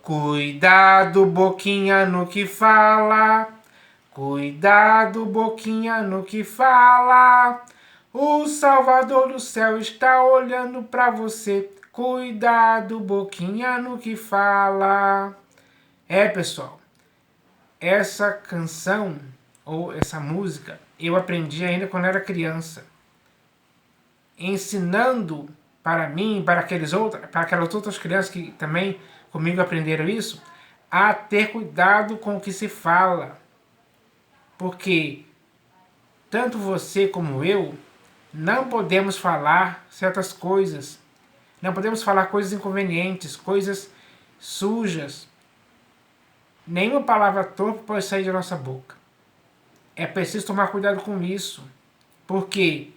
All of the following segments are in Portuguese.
Cuidado, boquinha, no que fala. Cuidado, boquinha, no que fala. O Salvador do céu está olhando para você. Cuidado, boquinha, no que fala. Pessoal, essa canção ou essa música eu aprendi ainda quando era criança, ensinando para mim, para aquelas outras crianças que também comigo aprenderam isso, a ter cuidado com o que se fala. Porque tanto você como eu não podemos falar certas coisas. Não podemos falar coisas inconvenientes, coisas sujas. Nenhuma palavra torpe pode sair da nossa boca. É preciso tomar cuidado com isso. Porque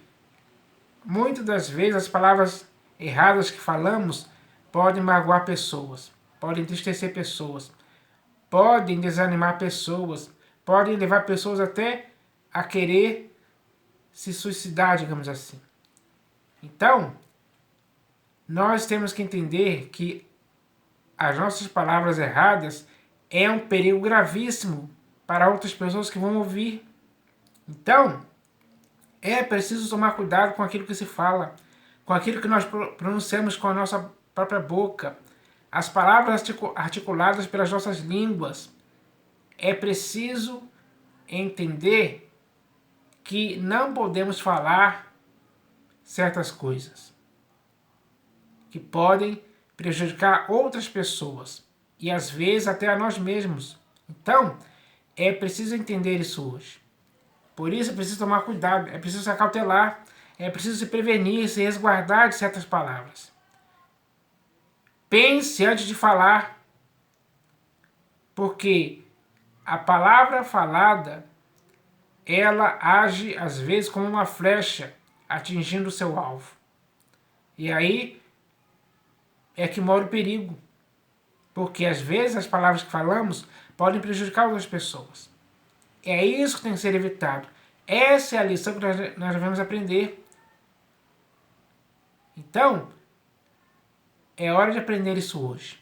muitas das vezes as palavras erradas que falamos podem magoar pessoas, podem entristecer pessoas, podem desanimar pessoas, podem levar pessoas até a querer se suicidar, digamos assim. Então, nós temos que entender que as nossas palavras erradas é um perigo gravíssimo para outras pessoas que vão ouvir. Então, é preciso tomar cuidado com aquilo que se fala, com aquilo que nós pronunciamos com a nossa própria boca, as palavras articuladas pelas nossas línguas. É preciso entender que não podemos falar certas coisas que podem prejudicar outras pessoas e às vezes até a nós mesmos. Então, é preciso entender isso hoje. Por isso é preciso tomar cuidado, é preciso se acautelar, é preciso se prevenir, se resguardar de certas palavras. Pense antes de falar, porque a palavra falada, ela age às vezes como uma flecha atingindo o seu alvo. E aí é que mora o perigo, porque às vezes as palavras que falamos podem prejudicar outras pessoas. É isso que tem que ser evitado. Essa é a lição que nós devemos aprender. Então, é hora de aprender isso hoje.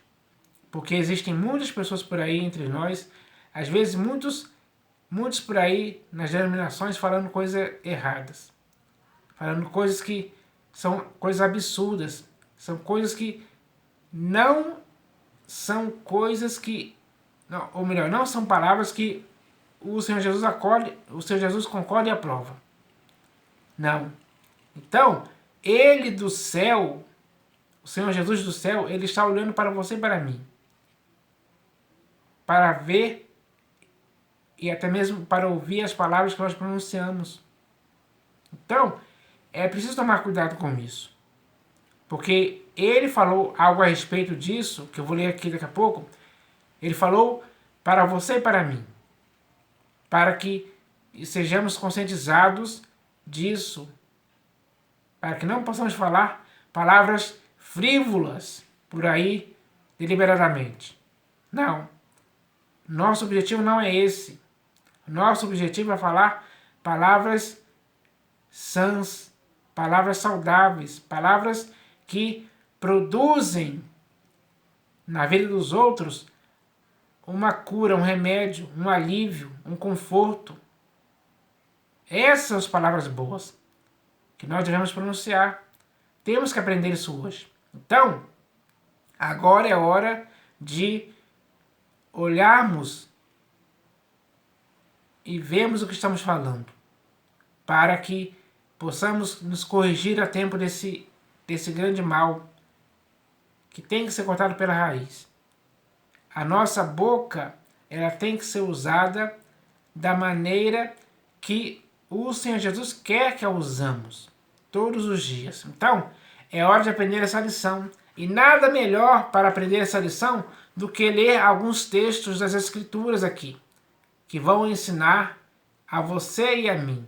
Porque existem muitas pessoas por aí entre nós, às vezes muitos por aí nas denominações falando coisas erradas. Falando coisas que são coisas absurdas. São coisas que não são coisas que... Não, ou melhor, não são palavras que o Senhor Jesus acolhe, o Senhor Jesus concorda e aprova. Não. Então, Ele do céu, o Senhor Jesus do céu, Ele está olhando para você e para mim. Para ver e até mesmo para ouvir as palavras que nós pronunciamos. Então, é preciso tomar cuidado com isso. Porque Ele falou algo a respeito disso, que eu vou ler aqui daqui a pouco. Ele falou para você e para mim. Para que sejamos conscientizados disso, para que não possamos falar palavras frívolas por aí deliberadamente. Não. Nosso objetivo não é esse. Nosso objetivo é falar palavras sãs, palavras saudáveis, palavras que produzem na vida dos outros uma cura, um remédio, um alívio, um conforto. Essas são as palavras boas que nós devemos pronunciar. Temos que aprender isso hoje. Então, agora é hora de olharmos e vermos o que estamos falando, para que possamos nos corrigir a tempo desse grande mal que tem que ser cortado pela raiz. A nossa boca, ela tem que ser usada da maneira que o Senhor Jesus quer que a usamos, todos os dias. Então, é hora de aprender essa lição. E nada melhor para aprender essa lição do que ler alguns textos das Escrituras aqui, que vão ensinar a você e a mim,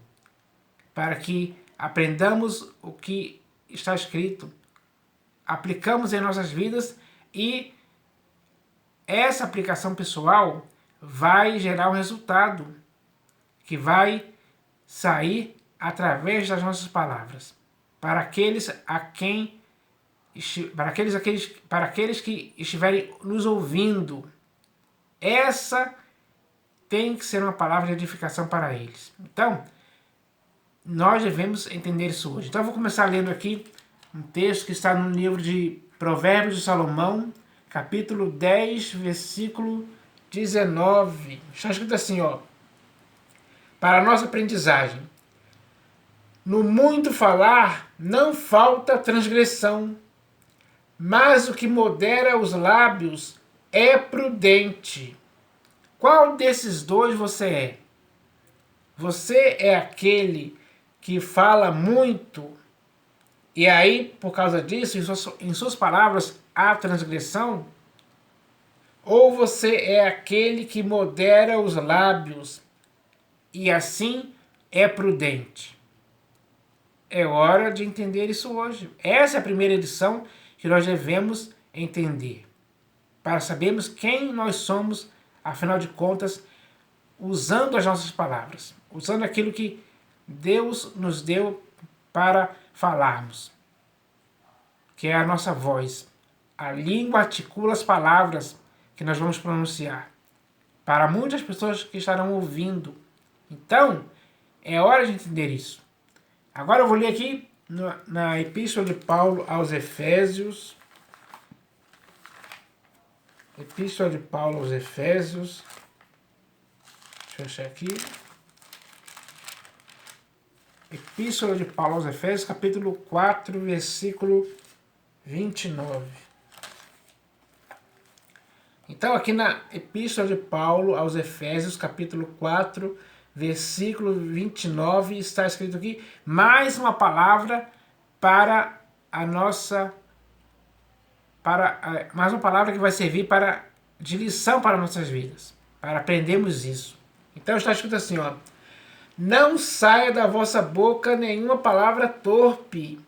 para que aprendamos o que está escrito, aplicamos em nossas vidas e essa aplicação pessoal vai gerar um resultado que vai sair através das nossas palavras, para aqueles a quem para aqueles que estiverem nos ouvindo. Essa tem que ser uma palavra de edificação para eles. Então, nós devemos entender isso hoje. Então, eu vou começar lendo aqui um texto que está no livro de Provérbios de Salomão, capítulo 10, versículo 19. Está escrito assim, ó. Para a nossa aprendizagem. No muito falar não falta transgressão, mas o que modera os lábios é prudente. Qual desses dois você é? Você é aquele que fala muito e aí, por causa disso, em suas palavras, há transgressão? Ou você é aquele que modera os lábios e assim é prudente? É hora de entender isso hoje. Essa é a primeira lição que nós devemos entender, para sabermos quem nós somos, afinal de contas, usando as nossas palavras, usando aquilo que Deus nos deu para falarmos, que é a nossa voz. A língua articula as palavras que nós vamos pronunciar para muitas pessoas que estarão ouvindo. Então, é hora de entender isso. Agora eu vou ler aqui na Epístola de Paulo aos Efésios. Epístola de Paulo aos Efésios. Deixa eu achar aqui. Epístola de Paulo aos Efésios, capítulo 4, versículo 29. Então, aqui na Epístola de Paulo aos Efésios, capítulo 4, versículo 29, está escrito aqui, mais uma palavra para a nossa... mais uma palavra que vai servir de lição para nossas vidas, para aprendermos isso. Então está escrito assim, ó, não saia da vossa boca nenhuma palavra torpe.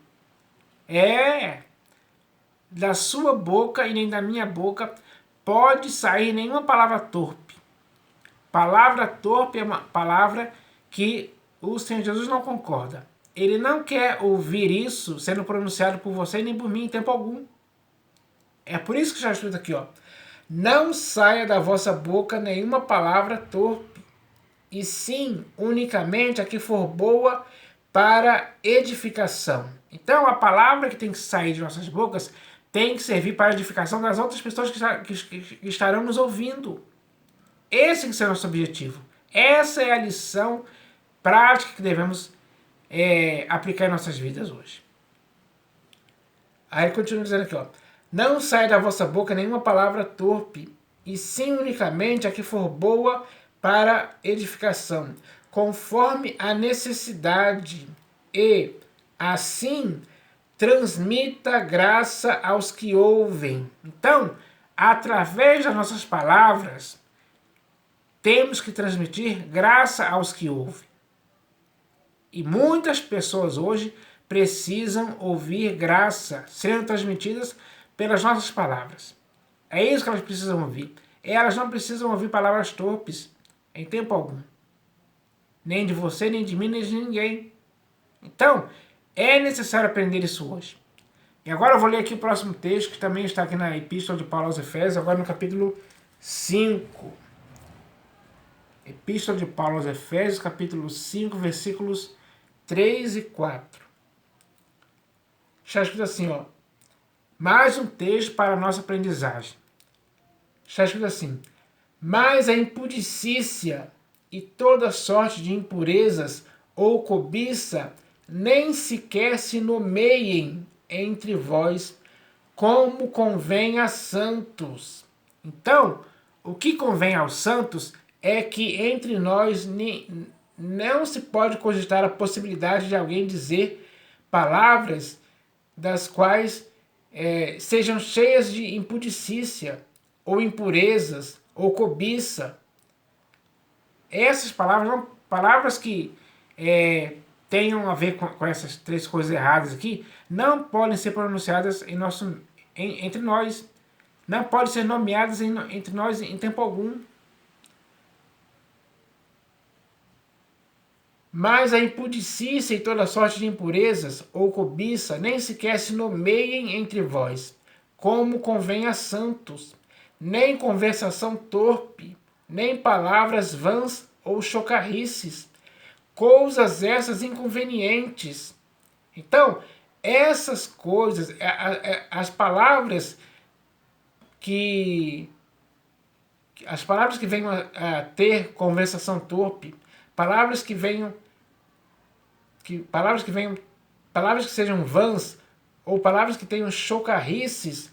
Da sua boca e nem da minha boca pode sair nenhuma palavra torpe. Palavra torpe é uma palavra que o Senhor Jesus não concorda. Ele não quer ouvir isso sendo pronunciado por você nem por mim em tempo algum. É por isso que está escrito aqui, ó. Não saia da vossa boca nenhuma palavra torpe, e sim, unicamente a que for boa para edificação. Então, a palavra que tem que sair de nossas bocas tem que servir para a edificação das outras pessoas que estarão nos ouvindo. Esse tem que ser o nosso objetivo. Essa é a lição prática que devemos aplicar em nossas vidas hoje. Aí ele continua dizendo aqui, ó. Não saia da vossa boca nenhuma palavra torpe, e sim unicamente a que for boa para edificação, conforme a necessidade, e assim transmita graça aos que ouvem. Então, através das nossas palavras, temos que transmitir graça aos que ouvem. E muitas pessoas hoje precisam ouvir graça sendo transmitidas pelas nossas palavras. É isso que elas precisam ouvir. Elas não precisam ouvir palavras torpes em tempo algum. Nem de você, nem de mim, nem de ninguém. Então, é necessário aprender isso hoje. E agora eu vou ler aqui o próximo texto, que também está aqui na Epístola de Paulo aos Efésios, agora no capítulo 5. Epístola de Paulo aos Efésios, capítulo 5, versículos 3 e 4. Está escrito assim, ó. Mais um texto para a nossa aprendizagem. Está escrito assim. Mas a impudicícia e toda sorte de impurezas ou cobiça nem sequer se nomeiem entre vós, como convém a santos. Então, o que convém aos santos é que entre nós não se pode cogitar a possibilidade de alguém dizer palavras das quais sejam cheias de impudicícia, ou impurezas, ou cobiça. Essas palavras são palavras que tenham a ver com essas três coisas erradas aqui, não podem ser pronunciadas entre nós. Não podem ser nomeadas entre nós em tempo algum. Mas a impudicícia e toda sorte de impurezas ou cobiça nem sequer se nomeiem entre vós, como convém a santos, nem conversação torpe, nem palavras vãs ou chocarrices, coisas essas inconvenientes. Então, essas coisas, as palavras que venham a ter conversação torpe, palavras que venham palavras que sejam vãs ou palavras que tenham chocarrices,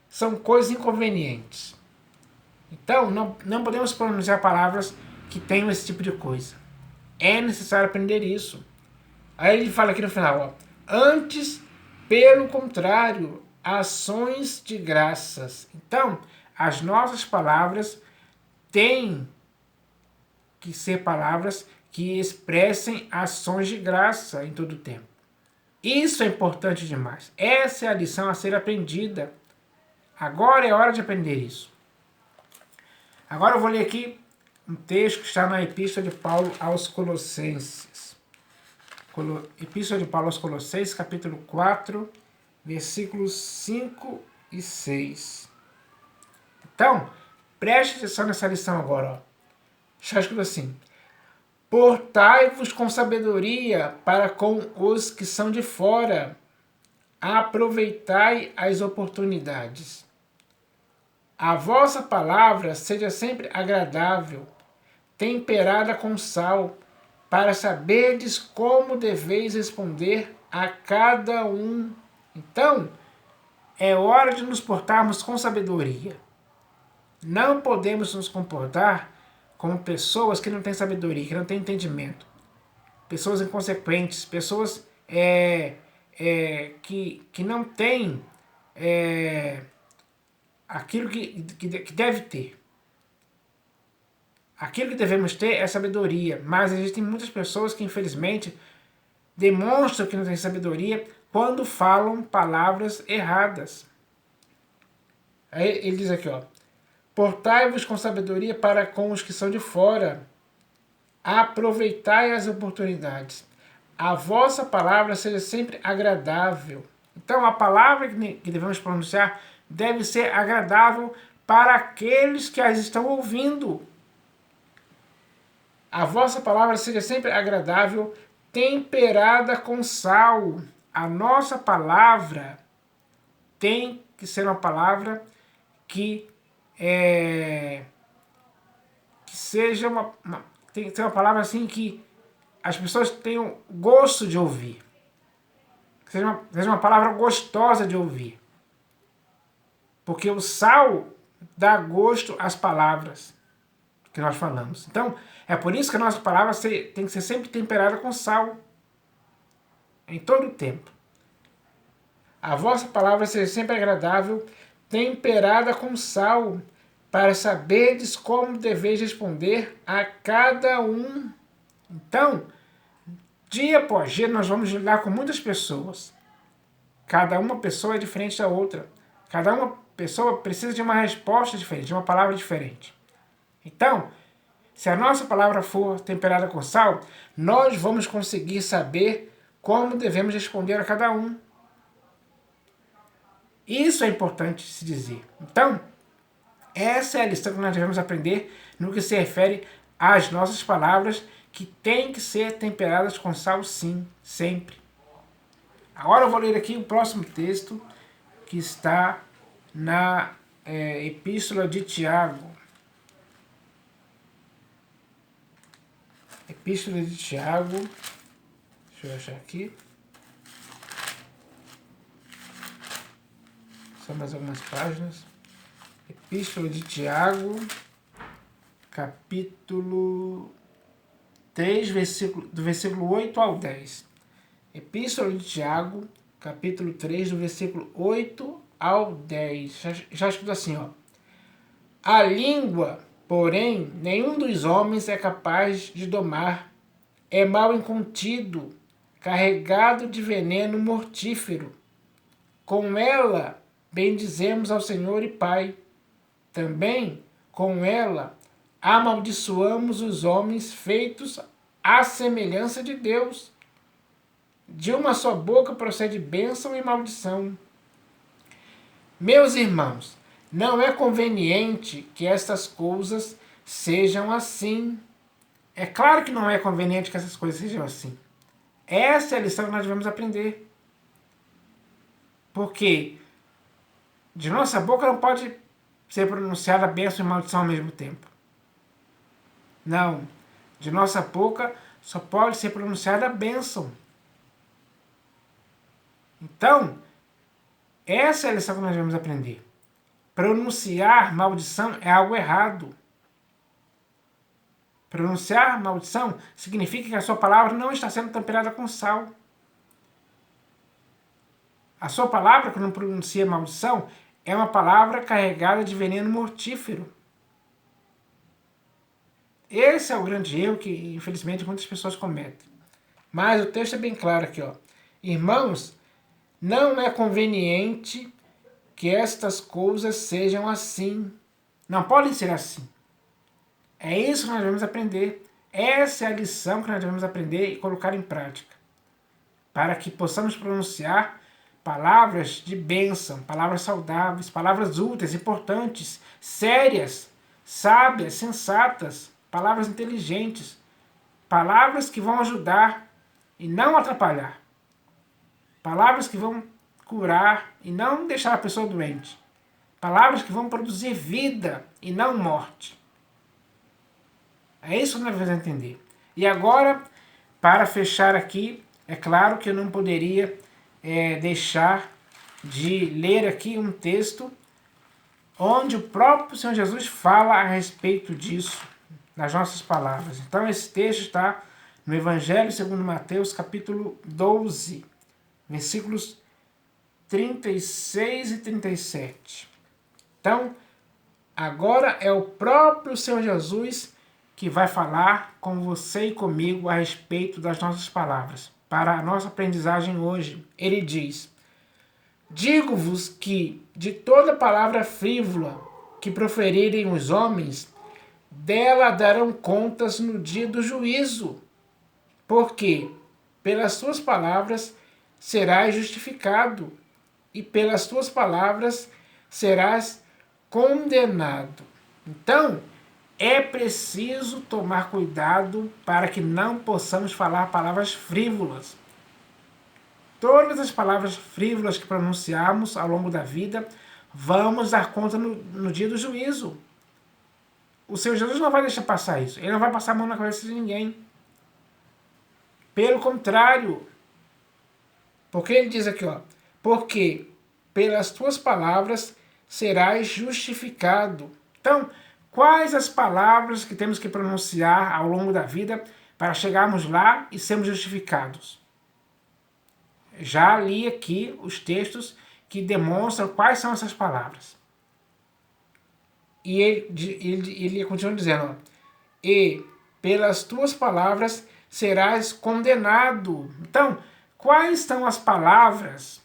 são coisas inconvenientes. Então, não podemos pronunciar palavras que tenham esse tipo de coisa. É necessário aprender isso. Aí ele fala aqui no final, ó, antes, pelo contrário, ações de graças. Então, as nossas palavras têm que ser palavras que expressem ações de graça em todo o tempo. Isso é importante demais. Essa é a lição a ser aprendida. Agora é hora de aprender isso. Agora eu vou ler aqui um texto que está na Epístola de Paulo aos Colossenses. Epístola de Paulo aos Colossenses, capítulo 4, versículos 5 e 6. Então, preste atenção nessa lição agora. Ó. Está escrito assim: portai-vos com sabedoria para com os que são de fora. Aproveitai as oportunidades. A vossa palavra seja sempre agradável, temperada com sal, para saberdes como deveis responder a cada um. Então, é hora de nos portarmos com sabedoria. Não podemos nos comportar como pessoas que não têm sabedoria, que não têm entendimento. Pessoas inconsequentes, pessoas que não têm aquilo que deve ter. Aquilo que devemos ter é sabedoria, mas existem muitas pessoas que infelizmente demonstram que não têm sabedoria quando falam palavras erradas. Aí ele diz aqui, ó, portai-vos com sabedoria para com os que são de fora, aproveitai as oportunidades. A vossa palavra seja sempre agradável. Então a palavra que devemos pronunciar deve ser agradável para aqueles que as estão ouvindo. A vossa palavra seja sempre agradável, temperada com sal. A nossa palavra tem que ser uma palavra que seja tem que ser uma palavra assim que as pessoas tenham gosto de ouvir. Que seja uma palavra gostosa de ouvir. Porque o sal dá gosto às palavras que nós falamos. Então, é por isso que a nossa palavra tem que ser sempre temperada com sal. Em todo o tempo. A vossa palavra seja sempre agradável, temperada com sal, para saberdes como deveis responder a cada um. Então, dia após dia, nós vamos lidar com muitas pessoas. Cada uma pessoa é diferente da outra. Cada uma pessoa precisa de uma resposta diferente, de uma palavra diferente. Então, se a nossa palavra for temperada com sal, nós vamos conseguir saber como devemos responder a cada um. Isso é importante se dizer. Então, essa é a lição que nós devemos aprender no que se refere às nossas palavras, que têm que ser temperadas com sal, sim, sempre. Agora eu vou ler aqui o próximo texto, que está na Epístola de Tiago. Epístola de Tiago. Deixa eu achar aqui. Só mais algumas páginas. Epístola de Tiago, capítulo 3, do versículo 8 ao 10. Epístola de Tiago, capítulo 3, do versículo 8 ao 10. Já escuta assim, ó. A língua, porém, nenhum dos homens é capaz de domar. É mal incontido, carregado de veneno mortífero. Com ela bendizemos ao Senhor e Pai. Também com ela amaldiçoamos os homens feitos à semelhança de Deus. De uma só boca procede bênção e maldição. Meus irmãos, não é conveniente que estas coisas sejam assim. É claro que não é conveniente que essas coisas sejam assim. Essa é a lição que nós devemos aprender. Porque de nossa boca não pode ser pronunciada bênção e maldição ao mesmo tempo. Não. De nossa boca só pode ser pronunciada bênção. Então, essa é a lição que nós devemos aprender. Pronunciar maldição é algo errado. Pronunciar maldição significa que a sua palavra não está sendo temperada com sal. A sua palavra, quando pronuncia maldição, é uma palavra carregada de veneno mortífero. Esse é o grande erro que, infelizmente, muitas pessoas cometem. Mas o texto é bem claro aqui, ó. Irmãos, não é conveniente que estas coisas sejam assim. Não podem ser assim. É isso que nós devemos aprender. Essa é a lição que nós devemos aprender e colocar em prática. Para que possamos pronunciar palavras de bênção, palavras saudáveis, palavras úteis, importantes, sérias, sábias, sensatas, palavras inteligentes, palavras que vão ajudar e não atrapalhar. Palavras que vão curar e não deixar a pessoa doente. Palavras que vão produzir vida e não morte. É isso que nós devemos entender. E agora, para fechar aqui, é claro que eu não poderia deixar de ler aqui um texto onde o próprio Senhor Jesus fala a respeito disso, nas nossas palavras. Então esse texto está no Evangelho segundo Mateus, capítulo 12, versículos 36 e 37. Então, agora é o próprio Senhor Jesus que vai falar com você e comigo a respeito das nossas palavras. Para a nossa aprendizagem hoje, ele diz: digo-vos que de toda palavra frívola que proferirem os homens, dela darão contas no dia do juízo. Porque pelas tuas palavras serás justificado, e pelas tuas palavras serás condenado. Então, é preciso tomar cuidado para que não possamos falar palavras frívolas. Todas as palavras frívolas que pronunciarmos ao longo da vida, vamos dar conta no dia do juízo. O Senhor Jesus não vai deixar passar isso. Ele não vai passar a mão na cabeça de ninguém. Pelo contrário. Porque ele diz aqui, ó, porque pelas tuas palavras serás justificado. Então, quais as palavras que temos que pronunciar ao longo da vida para chegarmos lá e sermos justificados? Já li aqui os textos que demonstram quais são essas palavras. E ele continua dizendo, ó, e pelas tuas palavras serás condenado. Então, quais são as palavras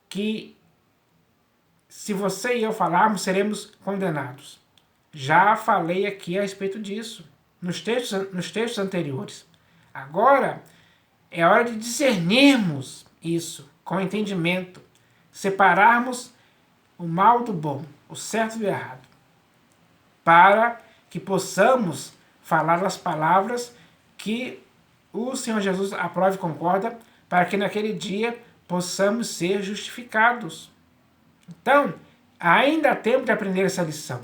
que, se você e eu falarmos, seremos condenados? Já falei aqui a respeito disso, nos textos anteriores. Agora, é hora de discernirmos isso com entendimento, separarmos o mal do bom, o certo do errado, para que possamos falar as palavras que o Senhor Jesus aprova e concorda, para que naquele dia possamos ser justificados. Então, ainda há tempo de aprender essa lição.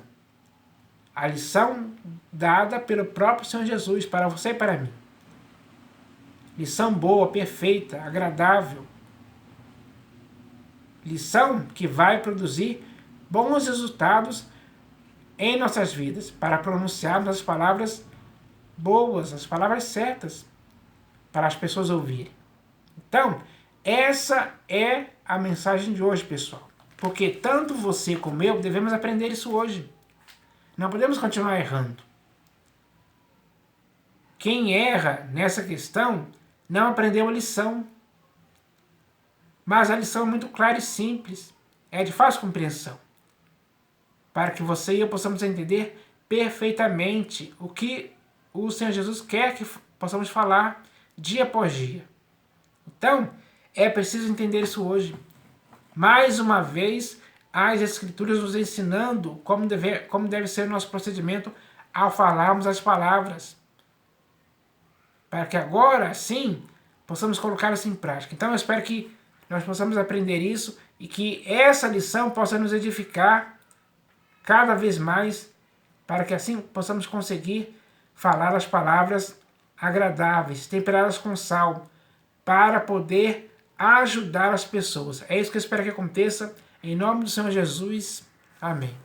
A lição dada pelo próprio Senhor Jesus para você e para mim. Lição boa, perfeita, agradável. Lição que vai produzir bons resultados em nossas vidas, para pronunciarmos as palavras boas, as palavras certas, para as pessoas ouvirem. Então, essa é a mensagem de hoje, pessoal. Porque tanto você como eu devemos aprender isso hoje. Não podemos continuar errando. Quem erra nessa questão não aprendeu a lição. Mas a lição é muito clara e simples. É de fácil compreensão. Para que você e eu possamos entender perfeitamente o que o Senhor Jesus quer possamos falar dia após dia. Então, é preciso entender isso hoje. Mais uma vez, as Escrituras nos ensinando como deve ser o nosso procedimento ao falarmos as palavras. Para que agora, sim, possamos colocá-las em prática. Então, eu espero que nós possamos aprender isso e que essa lição possa nos edificar cada vez mais, para que assim possamos conseguir falar as palavras agradáveis, temperadas com sal, para poder ajudar as pessoas. É isso que eu espero que aconteça. Em nome do Senhor Jesus. Amém.